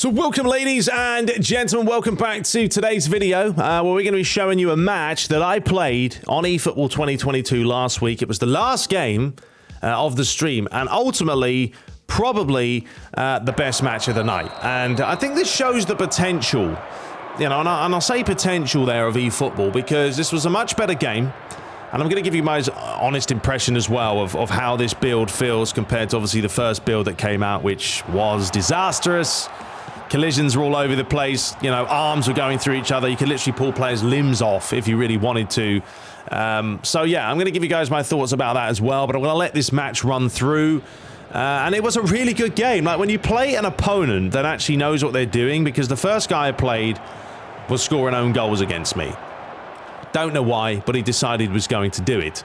So welcome, ladies and gentlemen, welcome back to today's video where we're going to be showing you a match that I played on eFootball 2022 last week. It was the last game of the stream and ultimately probably the best match of the night. And I think this shows the potential, you know, and I'll say potential there of eFootball because this was a much better game. And I'm going to give you my honest impression as well of how this build feels compared to obviously the first build that came out, which was disastrous. Collisions were all over the place, you know, arms were going through each other. You could literally pull players' limbs off if you really wanted to. So yeah, I'm going to give you guys my thoughts about that as well, but I'm going to let this match run through. And it was a really good game. Like when you play an opponent that actually knows what they're doing, because the first guy I played was scoring own goals against me. Don't know why, but he decided he was going to do it.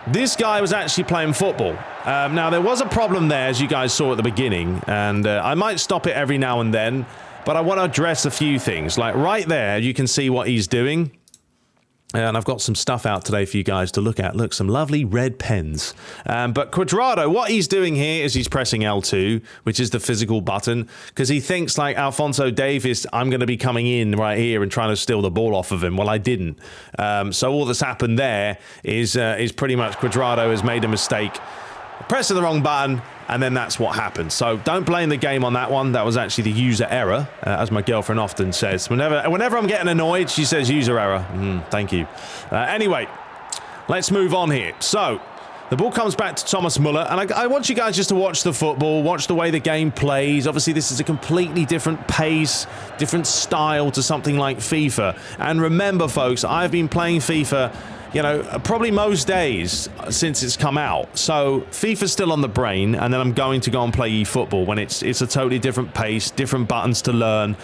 This guy was actually playing football. Now, there was a problem there, as you guys saw at the beginning, and I might stop it every now and then, but I want to address a few things. Like right there, you can see what he's doing. And I've got some stuff out today for you guys to look at. Look, some lovely red pens. But Cuadrado, what he's doing here is he's pressing L2, which is the physical button, because he thinks like Alphonso Davies, I'm going to be coming in right here and trying to steal the ball off of him. Well, I didn't. So all that's happened there is pretty much Cuadrado has made a mistake, pressing the wrong button, and then that's what happened. So don't blame the game on that one. That was actually the user error, as my girlfriend often says. Whenever I'm getting annoyed, she says user error. Thank you. Anyway, let's move on here. So the ball comes back to Thomas Muller, and I want you guys just to watch the football, watch the way the game plays. Obviously, this is a completely different pace, different style to something like FIFA. And remember, folks, I've been playing FIFA, you know, probably most days since it's come out. So FIFA's still on the brain, and then I'm going to go and play eFootball when it's a totally different pace, different buttons to learn.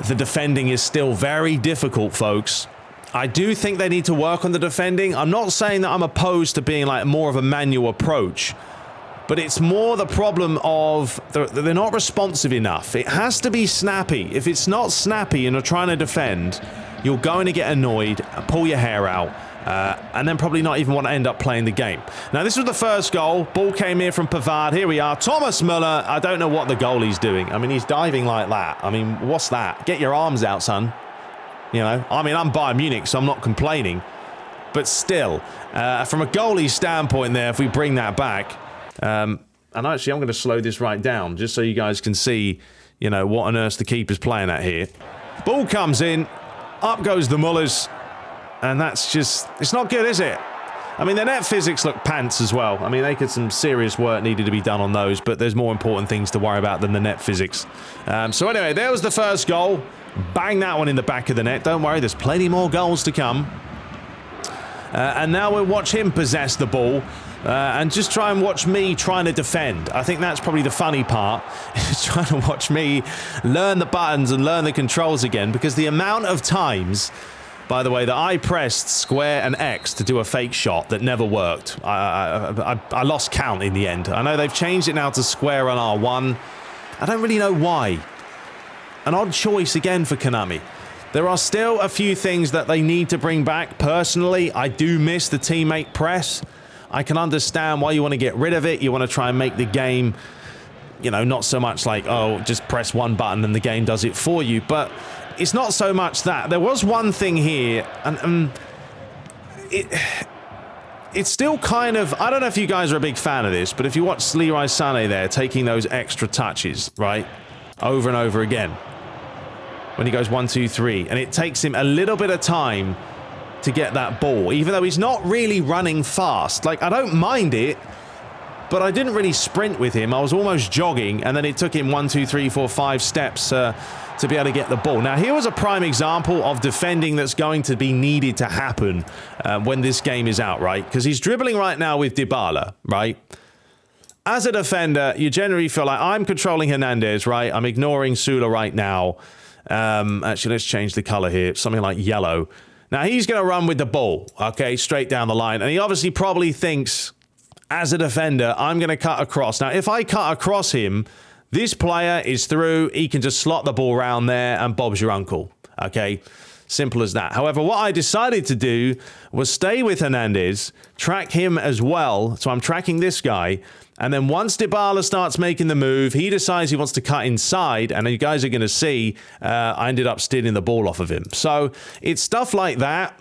The defending is still very difficult, folks. I do think they need to work on the defending. I'm not saying that I'm opposed to being like more of a manual approach, but it's more the problem of they're not responsive enough. It has to be snappy. If it's not snappy and you're trying to defend, you're going to get annoyed, pull your hair out, and then probably not even want to end up playing the game. Now, this was the first goal. Ball came here from Pavard. Here we are. Thomas Muller. I don't know what the goalie's doing. I mean, he's diving like that. I mean, what's that? Get your arms out, son. You know, I mean, I'm Bayern Munich, so I'm not complaining. But still, from a goalie standpoint there, if we bring that back, and actually, I'm going to slow this right down just so you guys can see, you know, what on earth the keeper's playing at here. Ball comes in. Up goes the Mullers, and that's just, it's not good, is it? I mean, the net physics look pants as well. I mean, they could some serious work needed to be done on those, but there's more important things to worry about than the net physics. So anyway, there was the first goal. Bang that one in the back of the net. Don't worry, there's plenty more goals to come. And now we'll watch him possess the ball. And just try and watch me trying to defend. I think that's probably the funny part, is trying to watch me learn the buttons and learn the controls again, because the amount of times, by the way, that I pressed square and X to do a fake shot that never worked. I lost count in the end. I know they've changed it now to square and R1. I don't really know why. An odd choice again for Konami. There are still a few things that they need to bring back. Personally, I do miss the teammate press. I can understand why you want to get rid of it. You want to try and make the game, you know, not so much like, oh, just press one button and the game does it for you. But it's not so much that. There was one thing here, and it's still kind of, I don't know if you guys are a big fan of this, but if you watch Leroy Sané there taking those extra touches, right, over and over again, when he goes 1, 2, 3, and it takes him a little bit of time to get that ball, even though he's not really running fast. Like, I don't mind it, but I didn't really sprint with him. I was almost jogging, and then it took him 1, 2, 3, 4, 5 steps to be able to get the ball. Now, here was a prime example of defending that's going to be needed to happen when this game is out, right? Because he's dribbling right now with Dybala, right? As a defender, you generally feel like I'm controlling Hernandez, right? I'm ignoring Sula right now. Actually, let's change the color here. Something like yellow. Now, he's going to run with the ball, okay, straight down the line. And he obviously probably thinks, as a defender, I'm going to cut across. Now, if I cut across him, this player is through. He can just slot the ball around there and Bob's your uncle, okay? Simple as that. However, what I decided to do was stay with Hernandez, track him as well. So I'm tracking this guy. And then once Dybala starts making the move, he decides he wants to cut inside. And you guys are going to see I ended up stealing the ball off of him. So it's stuff like that.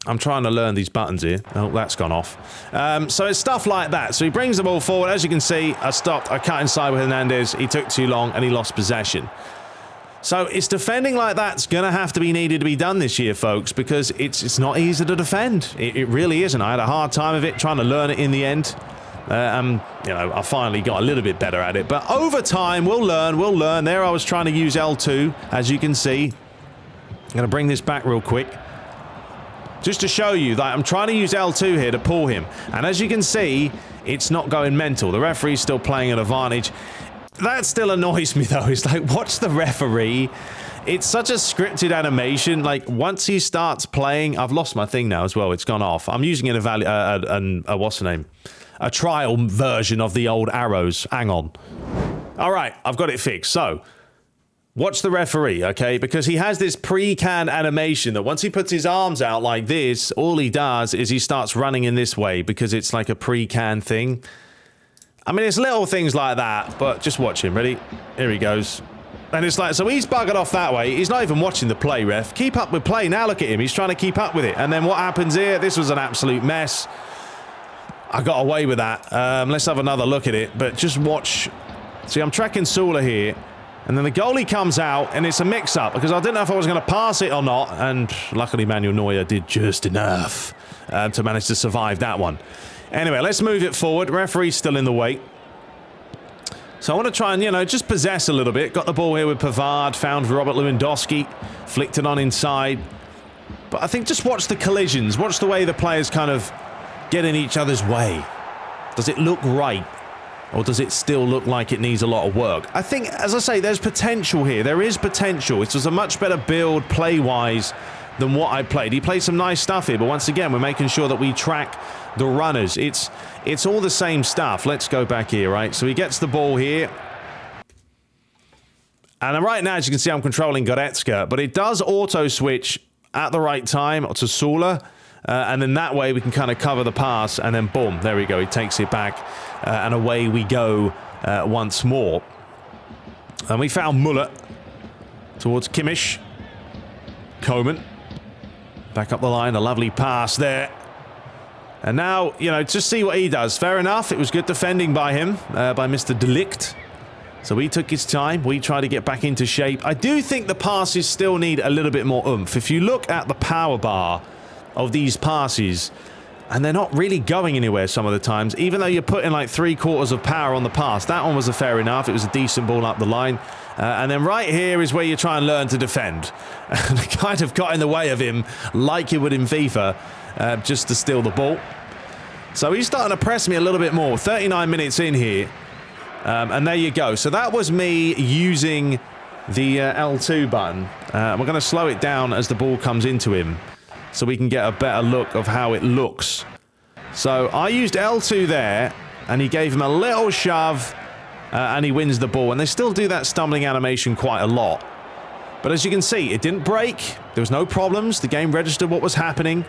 I'm trying to learn these buttons here. Oh, that's gone off. So it's stuff like that. So he brings the ball forward. As you can see, I stopped. I cut inside with Hernandez. He took too long and he lost possession. So it's defending like that's going to have to be needed to be done this year, folks, because it's not easy to defend. It really isn't. I had a hard time of it trying to learn it in the end. You know, I finally got a little bit better at it. But over time, we'll learn. We'll learn. There I was trying to use L2, as you can see. I'm going to bring this back real quick, just to show you that I'm trying to use L2 here to pull him. And as you can see, it's not going mental. The referee's still playing an advantage. That still annoys me, though. It's like, watch the referee. It's such a scripted animation. Like, once he starts playing... I've lost my thing now as well. It's gone off. I'm using what's the name? A trial version of the old arrows. Hang on. All right, I've got it fixed. So... watch the referee, okay? Because he has this pre-canned animation that once he puts his arms out like this, all he does is he starts running in this way because it's like a pre-canned thing. I mean, it's little things like that, but just watch him. Ready? Here he goes. And it's like, so he's buggered off that way. He's not even watching the play, ref. Keep up with play. Now look at him. He's trying to keep up with it. And then what happens here? This was an absolute mess. I got away with that. Let's have another look at it. But just watch. See, I'm tracking Sula here. And then the goalie comes out, and it's a mix-up, because I didn't know if I was going to pass it or not, and luckily Manuel Neuer did just enough to manage to survive that one. Anyway, let's move it forward. Referee's still in the way. So I want to try and, you know, just possess a little bit. Got the ball here with Pavard, found Robert Lewandowski, flicked it on inside. But I think just watch the collisions. Watch the way the players kind of get in each other's way. Does it look right? Or does it still look like it needs a lot of work? I think, as I say, there's potential here. There is potential. It was a much better build play-wise than what I played. He played some nice stuff here, but once again, we're making sure that we track the runners. It's all the same stuff. Let's go back here, right? So he gets the ball here. And right now, as you can see, I'm controlling Goretzka, but it does auto-switch at the right time to Sula. And then that way we can kind of cover the pass, and then boom, there we go. He takes it back, and away we go once more. And we found Muller towards Kimmich. Coman back up the line, a lovely pass there. And now, you know, just see what he does. Fair enough, it was good defending by him, by Mr. De Ligt. So he took his time. We tried to get back into shape. I do think the passes still need a little bit more oomph. If you look at the power bar of these passes, and they're not really going anywhere some of the times, even though you're putting like 3/4 of power on the pass. That one was a fair enough. It was a decent ball up the line. And then right here is where you try and learn to defend. And I kind of got in the way of him like you would in FIFA, just to steal the ball. So he's starting to press me a little bit more. 39 minutes in here. And there you go. So that was me using the L2 button. We're going to slow it down as the ball comes into him, so we can get a better look of how it looks. So I used L2 there, and he gave him a little shove, and he wins the ball. And they still do that stumbling animation quite a lot. But as you can see, it didn't break. There was no problems. The game registered what was happening.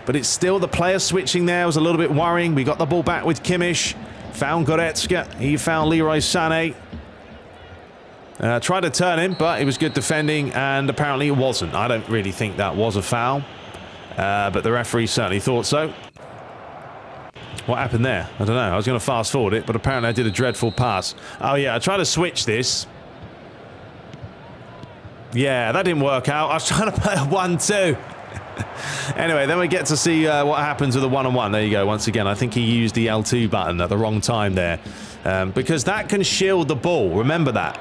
But it's still, the player switching there was a little bit worrying. We got the ball back with Kimmich. Found Goretzka. He found Leroy Sané. Tried to turn him, but it was good defending, and apparently it wasn't. I don't really think that was a foul. But the referee certainly thought so. What happened there? I don't know. I was going to fast forward it, but apparently I did a dreadful pass. Oh yeah, I tried to switch this. Yeah, that didn't work out. I was trying to play a 1-2. Anyway, then we get to see what happens with a one-on-one. There you go. Once again, I think he used the L2 button at the wrong time there. Because that can shield the ball. Remember that.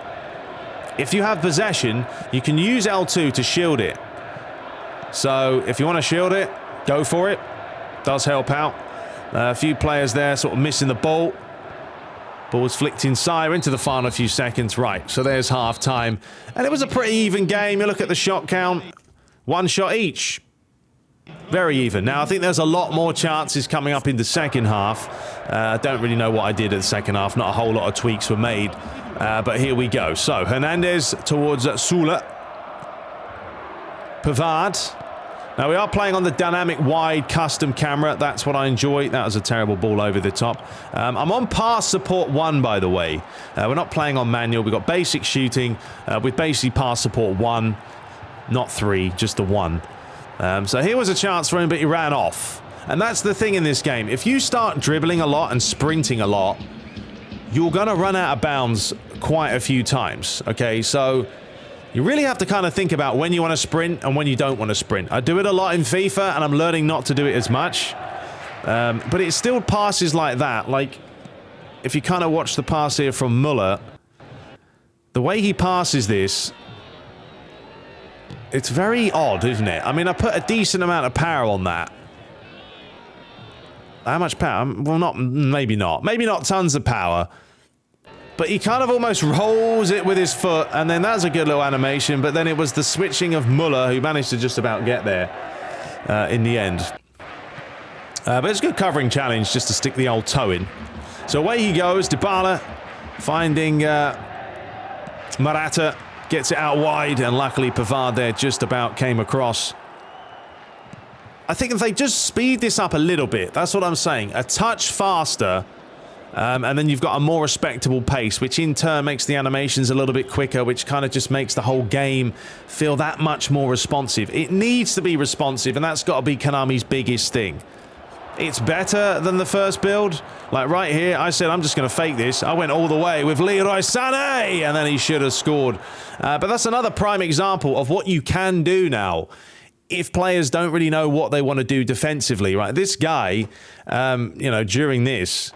If you have possession, you can use L2 to shield it. So if you want to shield it, go for it. Does help out. A few players there sort of missing the ball. Ball was flicked inside into the final few seconds. Right, so there's half-time. And it was a pretty even game. You look at the shot count. One shot each. Very even. Now, I think there's a lot more chances coming up in the second half. I don't really know what I did in the second half. Not a whole lot of tweaks were made. But here we go. So, Hernandez towards Sula. Pavard. Now, we are playing on the dynamic wide custom camera. That's what I enjoy. That was a terrible ball over the top. I'm on pass support 1, by the way. We're not playing on manual. We've got basic shooting with basically pass support 1, not 3, just the 1. So here was a chance for him, but he ran off. And that's the thing in this game. If you start dribbling a lot and sprinting a lot, you're going to run out of bounds quite a few times, okay? So you really have to kind of think about when you want to sprint and when you don't want to sprint. I do it a lot in FIFA, and I'm learning not to do it as much. But it still passes like that. Like, if you kind of watch the pass here from Muller, the way he passes this, it's very odd, isn't it? I mean, I put a decent amount of power on that. How much power? Well, maybe not. Maybe not tons of power. But he kind of almost rolls it with his foot, and then that's a good little animation, but then it was the switching of Muller who managed to just about get there in the end. But it's a good covering challenge just to stick the old toe in. So away he goes, Dybala finding Morata, gets it out wide, and luckily Pavard there just about came across. I think if they just speed this up a little bit, that's what I'm saying, a touch faster, and then you've got a more respectable pace, which in turn makes the animations a little bit quicker, which kind of just makes the whole game feel that much more responsive. It needs to be responsive, and that's got to be Konami's biggest thing. It's better than the first build. Like right here, I said, I'm just going to fake this. I went all the way with Leroy Sané, and then he should have scored. But that's another prime example of what you can do now if players don't really know what they want to do defensively, right? This guy, you know, during this,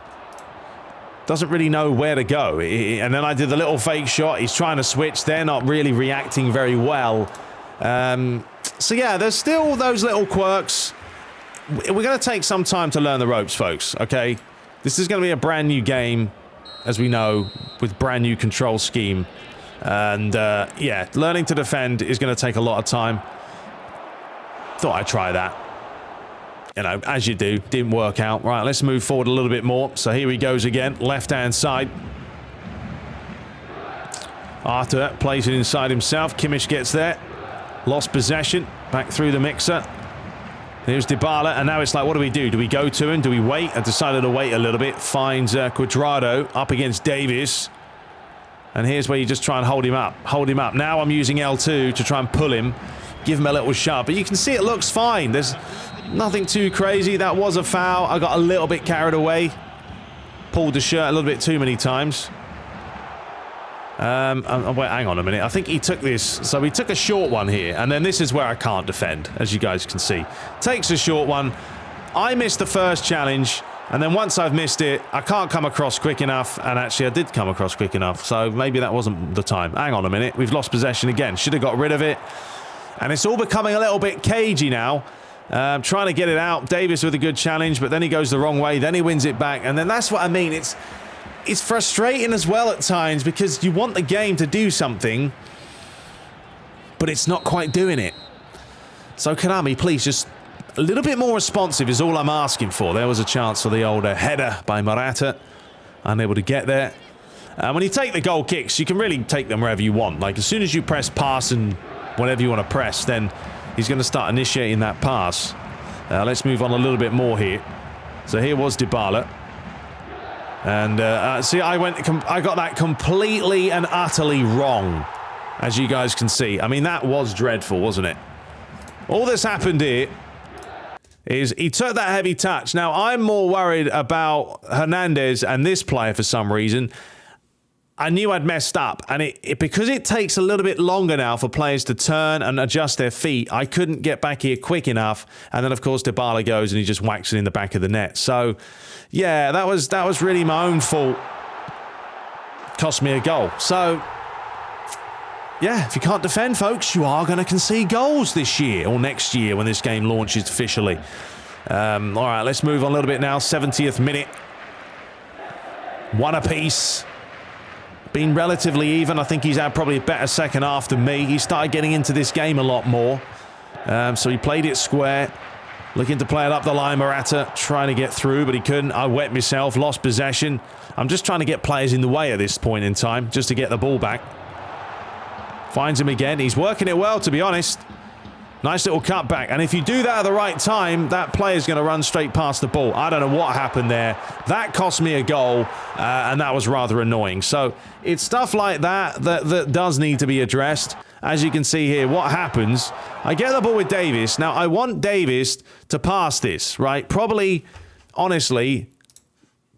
doesn't really know where to go. And then I did the little fake shot. He's trying to switch. They're not really reacting very well. So yeah, there's still those little quirks. We're going to take some time to learn the ropes, folks, okay? This is going to be a brand new game, as we know, with brand new control scheme. And yeah, learning to defend is going to take a lot of time. Thought I'd try that. You know, as you do, didn't work out. Right, let's move forward a little bit more. So here he goes again, left-hand side. Arthur plays it inside himself. Kimmich gets there. Lost possession. Back through the mixer. Here's Dybala, and now it's like, what do we do? Do we go to him? Do we wait? I decided to wait a little bit. Finds Cuadrado up against Davies. And here's where you just try and hold him up. Hold him up. Now I'm using L2 to try and pull him. Give him a little shove. But you can see it looks fine. There's nothing too crazy. That was a foul. I got a little bit carried away. Pulled the shirt a little bit too many times. Wait, hang on a minute. I think he took this. So he took a short one here. And then this is where I can't defend, as you guys can see. Takes a short one. I missed the first challenge. And then once I've missed it, I can't come across quick enough. And actually, I did come across quick enough. So maybe that wasn't the time. Hang on a minute. We've lost possession again. Should have got rid of it. And it's all becoming a little bit cagey now. Trying to get it out. Davis with a good challenge, but then he goes the wrong way. Then he wins it back. And then that's what I mean. It's frustrating as well at times because you want the game to do something, but it's not quite doing it. So Konami, please, just a little bit more responsive is all I'm asking for. There was a chance for the old header by Morata. Unable to get there. When you take the goal kicks, you can really take them wherever you want. Like, as soon as you press pass and whatever you want to press, then he's going to start initiating that pass. Let's move on a little bit more here. So here was Dybala. And see, I got that completely and utterly wrong, as you guys can see. I mean, that was dreadful, wasn't it? All that's happened here is he took that heavy touch. Now, I'm more worried about Hernandez and this player for some reason. I knew I'd messed up, and because it takes a little bit longer now for players to turn and adjust their feet, I couldn't get back here quick enough, and then of course Dybala goes and he just whacks it in the back of the net. So, yeah, that was really my own fault. Cost me a goal. So, yeah, if you can't defend, folks, you are going to concede goals this year or next year when this game launches officially. All right, let's move on a little bit now. 70th minute. One apiece. Been relatively even. I think he's had probably a better second half than me. He started getting into this game a lot more. So he played it square. Looking to play it up the line. Morata trying to get through, but he couldn't. I wet myself. Lost possession. I'm just trying to get players in the way at this point in time, just to get the ball back. Finds him again. He's working it well, to be honest. Nice little cutback. And if you do that at the right time, that player's going to run straight past the ball. I don't know what happened there. That cost me a goal, and that was rather annoying. So it's stuff like that that does need to be addressed. As you can see here, what happens, I get the ball with Davis. Now, I want Davis to pass this, right? Probably, honestly,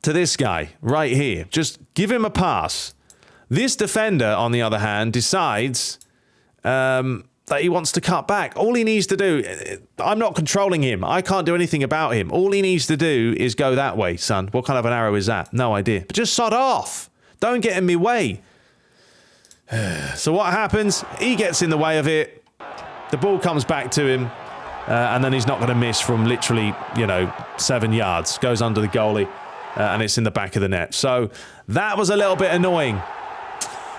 to this guy right here. Just give him a pass. This defender, on the other hand, decides that he wants to cut back. All he needs to do, I'm not controlling him. I can't do anything about him. All he needs to do is go that way, son. What kind of an arrow is that? No idea. But just sod off. Don't get in my way. So what happens? He gets in the way of it. The ball comes back to him. And then he's not going to miss from literally, 7 yards. Goes under the goalie. And it's in the back of the net. So that was a little bit annoying.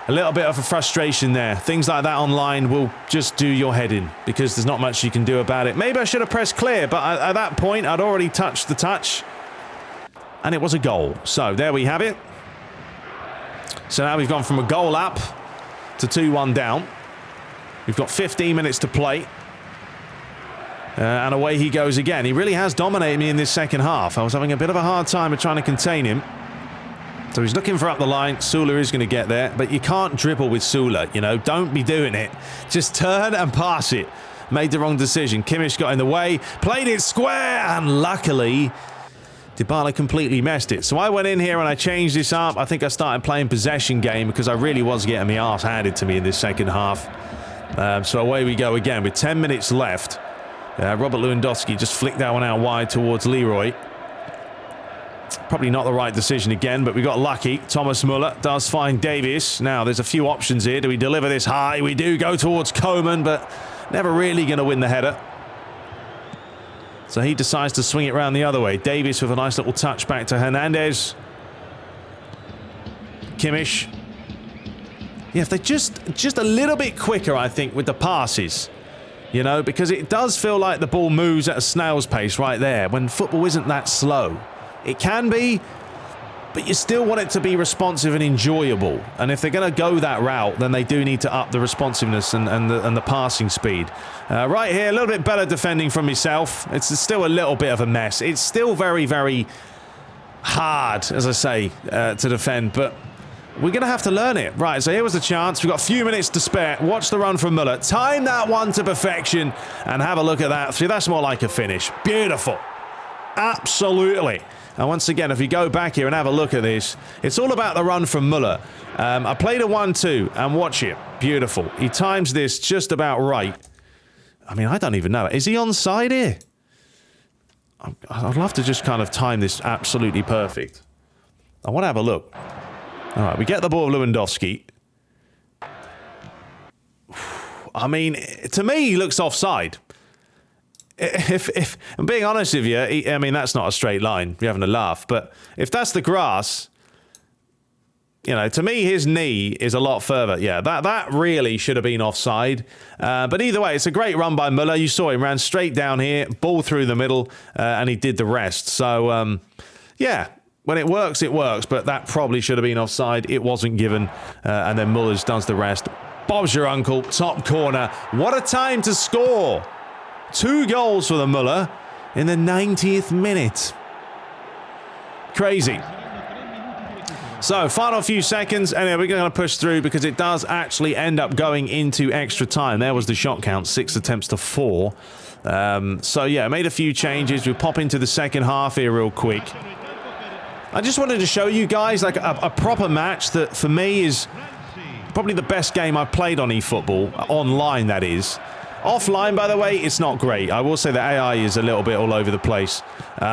A little bit of a frustration there. Things like that online will just do your head in because there's not much you can do about it. Maybe I should have pressed clear, but at that point, I'd already touched the touch. And it was a goal. So there we have it. So now we've gone from a goal up to 2-1 down. We've got 15 minutes to play. And away he goes again. He really has dominated me in this second half. I was having a bit of a hard time of trying to contain him. So he's looking for up the line. Sula is going to get there. But you can't dribble with Sula, Don't be doing it. Just turn and pass it. Made the wrong decision. Kimmich got in the way. Played it square. And luckily, Dybala completely messed it. So I went in here and I changed this up. I think I started playing possession game because I really was getting my arse handed to me in this second half. So away we go again with 10 minutes left. Robert Lewandowski just flicked that one out wide towards Leroy. Probably not the right decision again, but we got lucky. Thomas Muller does find Davies. Now, there's a few options here. Do we deliver this high? We do go towards Coman, but never really going to win the header. So he decides to swing it round the other way. Davies with a nice little touch back to Hernandez. Kimmich. Yeah, if they're just a little bit quicker, I think, with the passes. Because it does feel like the ball moves at a snail's pace right there when football isn't that slow. It can be, but you still want it to be responsive and enjoyable. And if they're going to go that route, then they do need to up the responsiveness and the passing speed. Right here, a little bit better defending from myself. It's still a little bit of a mess. It's still very, very hard, as I say, to defend, but we're going to have to learn it. Right, so here was the chance. We've got a few minutes to spare. Watch the run from Muller. Time that one to perfection and have a look at that. See, that's more like a finish. Beautiful. Absolutely. And once again, if you go back here and have a look at this, it's all about the run from Muller. I played a 1-2 and watch it. Beautiful. He times this just about right. I mean, I don't even know. Is he onside here? I'd love to just kind of time this absolutely perfect. I want to have a look. All right, we get the ball of Lewandowski. I mean, to me, he looks offside. If I'm being honest with you, I mean, that's not a straight line. You're having a laugh. But if that's the grass, to me, his knee is a lot further. Yeah, that really should have been offside. But either way, it's a great run by Muller. You saw him ran straight down here, ball through the middle, and he did the rest. So, yeah, when it works, but that probably should have been offside. It wasn't given, and then Muller does the rest. Bob's your uncle, top corner. What a time to score. 2 goals for the Muller in the 90th minute. Crazy. So, final few seconds, and we're going to push through because it does actually end up going into extra time. There was the shot count, 6 attempts to 4. So, yeah, made a few changes. We'll pop into the second half here real quick. I just wanted to show you guys like a proper match that, for me, is probably the best game I've played on eFootball, online, that is. Offline, by the way, it's not great. I will say that AI is a little bit all over the place.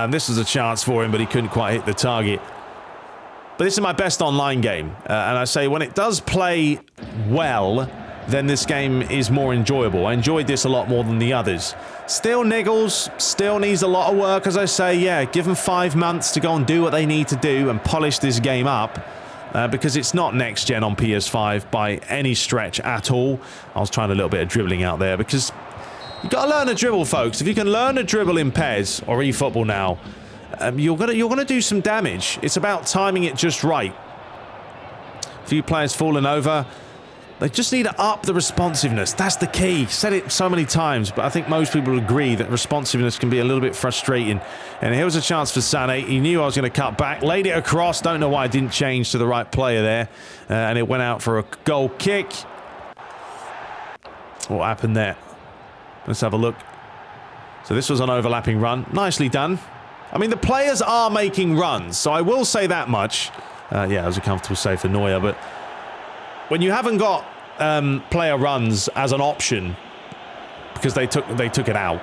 This was a chance for him, but he couldn't quite hit the target. But this is my best online game. And I say when it does play well, then this game is more enjoyable. I enjoyed this a lot more than the others. Still niggles, still needs a lot of work, as I say. Yeah, give them 5 months to go and do what they need to do and polish this game up. Because it's not next gen on PS5 by any stretch at all. I was trying a little bit of dribbling out there because you've got to learn to dribble, folks. If you can learn to dribble in PES or eFootball now, you're gonna do some damage. It's about timing it just right. A few players falling over. They just need to up the responsiveness. That's the key. Said it so many times, but I think most people agree that responsiveness can be a little bit frustrating. And here was a chance for Sané. He knew I was going to cut back, laid it across. Don't know why I didn't change to the right player there. And it went out for a goal kick. What happened there? Let's have a look. So this was an overlapping run. Nicely done. I mean, the players are making runs, so I will say that much. Yeah, it was a comfortable save for Neuer, but when you haven't got player runs as an option because they took it out,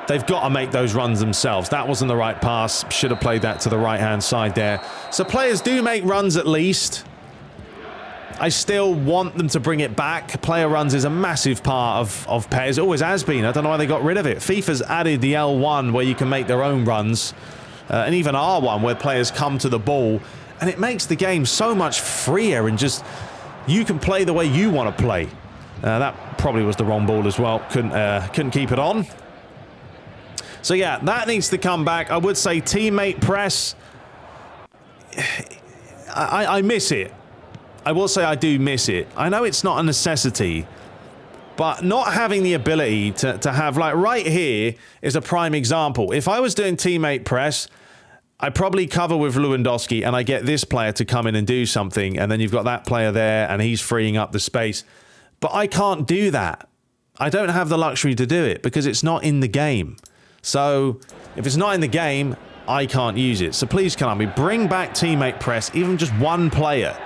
they've got to make those runs themselves. That wasn't the right pass. Should have played that to the right-hand side there. So players do make runs at least. I still want them to bring it back. Player runs is a massive part of PES. It always has been. I don't know why they got rid of it. FIFA's added the L1 where you can make their own runs, and even R1 where players come to the ball, and it makes the game so much freer and just you can play the way you want to play. That probably was the wrong ball as well. Couldn't keep it on. So yeah, that needs to come back. I would say teammate press. I miss it. I will say I do miss it. I know it's not a necessity, but not having the ability to have, like right here is a prime example. If I was doing teammate press, I probably cover with Lewandowski and I get this player to come in and do something, and then you've got that player there and he's freeing up the space. But I can't do that. I don't have the luxury to do it because it's not in the game. So if it's not in the game, I can't use it. So please, Konami, bring back teammate press, even just one player.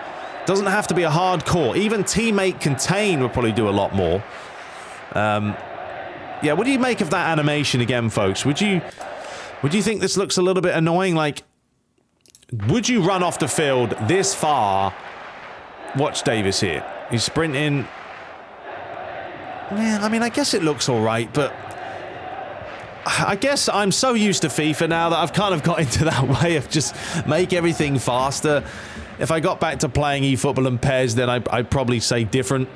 Doesn't have to be a hardcore. Even teammate contain would probably do a lot more. Yeah, what do you make of that animation again, folks? Would you think this looks a little bit annoying? Like, would you run off the field this far? Watch Davis here. He's sprinting. Yeah, I mean, I guess it looks all right, but I guess I'm so used to FIFA now that I've kind of got into that way of just make everything faster. If I got back to playing eFootball and PES, then I'd probably say different.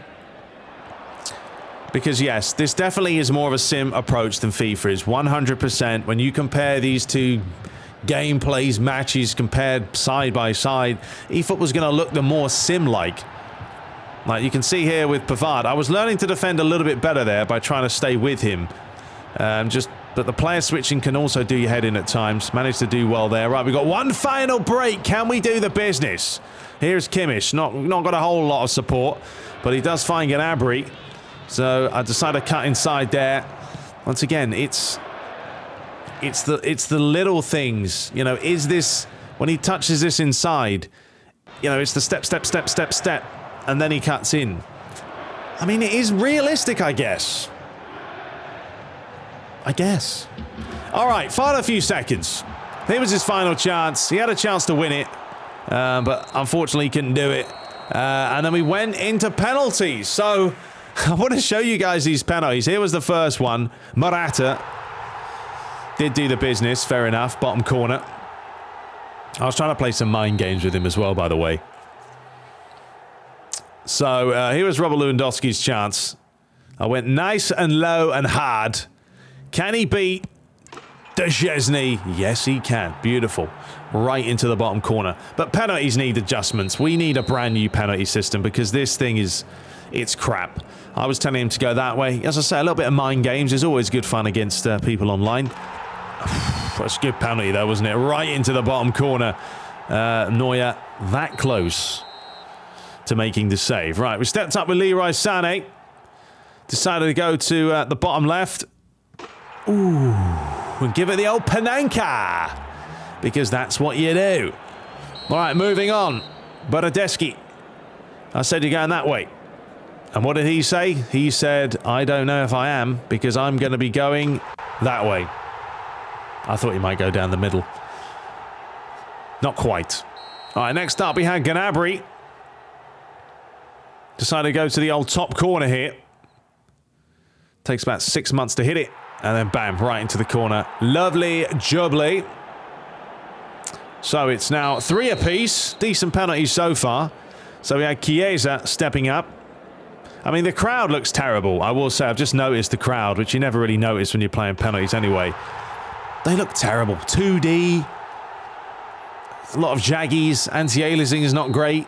Because yes, this definitely is more of a sim approach than FIFA is, 100%. When you compare these two gameplays, matches compared side by side, eFootball's going to look the more sim-like. Like you can see here with Pavard, I was learning to defend a little bit better there by trying to stay with him. But the player switching can also do your head in at times. Managed to do well there. Right, we've got one final break. Can we do the business? Here's Kimmich. Not got a whole lot of support, but he does find Gnabry. So I decided to cut inside there. Once again, it's the little things. You know, is this when he touches this inside? You know, it's the step, step, step, step, step, and then he cuts in. I mean, it is realistic, I guess. All right, final few seconds. Here was his final chance. He had a chance to win it, but unfortunately he couldn't do it. And then we went into penalties. So I want to show you guys these penalties. Here was the first one. Morata did do the business, fair enough, bottom corner. I was trying to play some mind games with him as well, by the way. So here was Robert Lewandowski's chance. I went nice and low and hard. Can he beat Szczesny? Yes, he can. Beautiful. Right into the bottom corner. But penalties need adjustments. We need a brand new penalty system because this thing it's crap. I was telling him to go that way. As I say, a little bit of mind games is always good fun against people online. That's a good penalty though, wasn't it? Right into the bottom corner. Neuer that close to making the save. Right, we stepped up with Leroy Sané. Decided to go to the bottom left. Ooh, we'll give it the old Panenka, because that's what you do. All right, moving on. Bernardeschi. I said you're going that way. And what did he say? He said, I don't know if I am, because I'm going to be going that way. I thought you might go down the middle. Not quite. All right, next up we had Gnabry. Decided to go to the old top corner here. Takes about 6 months to hit it. And then bam, right into the corner. Lovely jubbly. So it's now 3 apiece. Decent penalties so far. So we had Chiesa stepping up. I mean, the crowd looks terrible. I will say, I've just noticed the crowd, which you never really notice when you're playing penalties anyway. They look terrible. 2D. A lot of jaggies. Anti-aliasing is not great.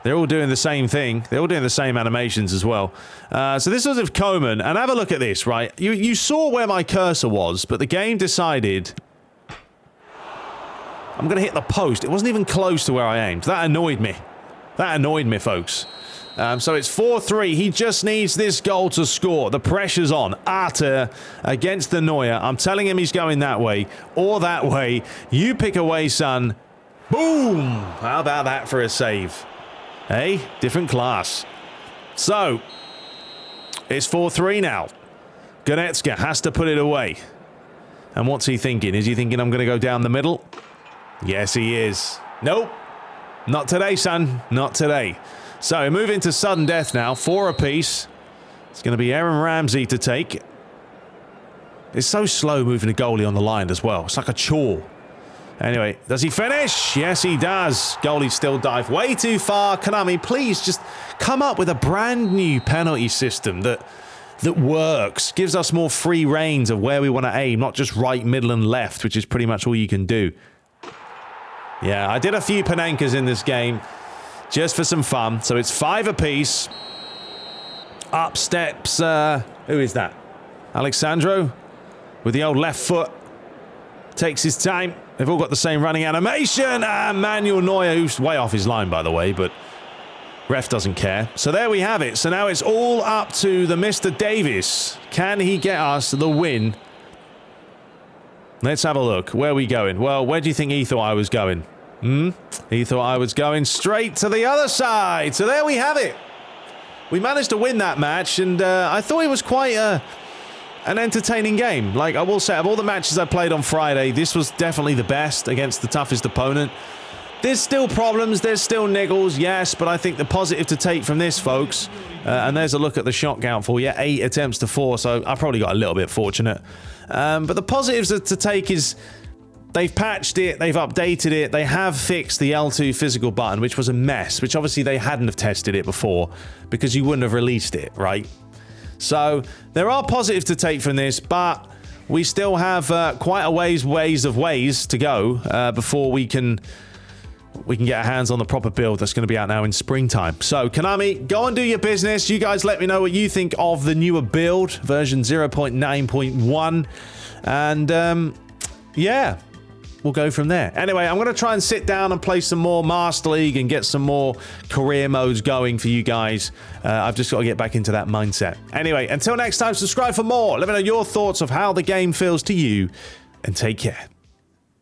They're all doing the same thing. They're all doing the same animations as well. So this was of Coman, and have a look at this, right? You saw where my cursor was, but the game decided I'm going to hit the post. It wasn't even close to where I aimed. That annoyed me. That annoyed me, folks. So it's 4-3. He just needs this goal to score. The pressure's on. Arter against the Neuer. I'm telling him he's going that way or that way. You pick a way, son. Boom! How about that for a save? Hey, different class. So, it's 4-3 now. Goretzka has to put it away. And what's he thinking? Is he thinking I'm going to go down the middle? Yes, he is. Nope. Not today, son. Not today. So, we move into sudden death now. 4 apiece. It's going to be Aaron Ramsey to take. It's so slow moving a goalie on the line as well. It's like a chore. Anyway, does he finish? Yes, he does. Goalie still dive way too far. Konami, please just come up with a brand new penalty system that works. Gives us more free reins of where we want to aim, not just right, middle, and left, which is pretty much all you can do. Yeah, I did a few Panenkas in this game just for some fun. So it's 5 apiece. Up steps, who is that? Alexandro with the old left foot. Takes his time. They've all got the same running animation. And Manuel Neuer, who's way off his line, by the way, but ref doesn't care. So there we have it. So now it's all up to the Mr. Davis. Can he get us the win? Let's have a look. Where are we going? Well, where do you think he thought I was going? He thought I was going straight to the other side. So there we have it. We managed to win that match, and I thought it was quite an entertaining game. Like, I will say, of all the matches I played on Friday, this was definitely the best against the toughest opponent. There's still problems, there's still niggles, yes, but I think the positive to take from this, folks, and there's a look at the shot count for you, 8 attempts to 4, so I probably got a little bit fortunate. But the positives to take is they've patched it, they've updated it, they have fixed the L2 physical button, which was a mess, which obviously they hadn't have tested it before, because you wouldn't have released it, right? So, there are positives to take from this, but we still have quite a ways to go before we can get our hands on the proper build that's going to be out now in springtime. So, Konami, go and do your business. You guys let me know what you think of the newer build, version 0.9.1. And, yeah, we'll go from there. Anyway, I'm going to try and sit down and play some more Master League and get some more career modes going for you guys. I've just got to get back into that mindset. Anyway, until next time, subscribe for more. Let me know your thoughts of how the game feels to you, and take care.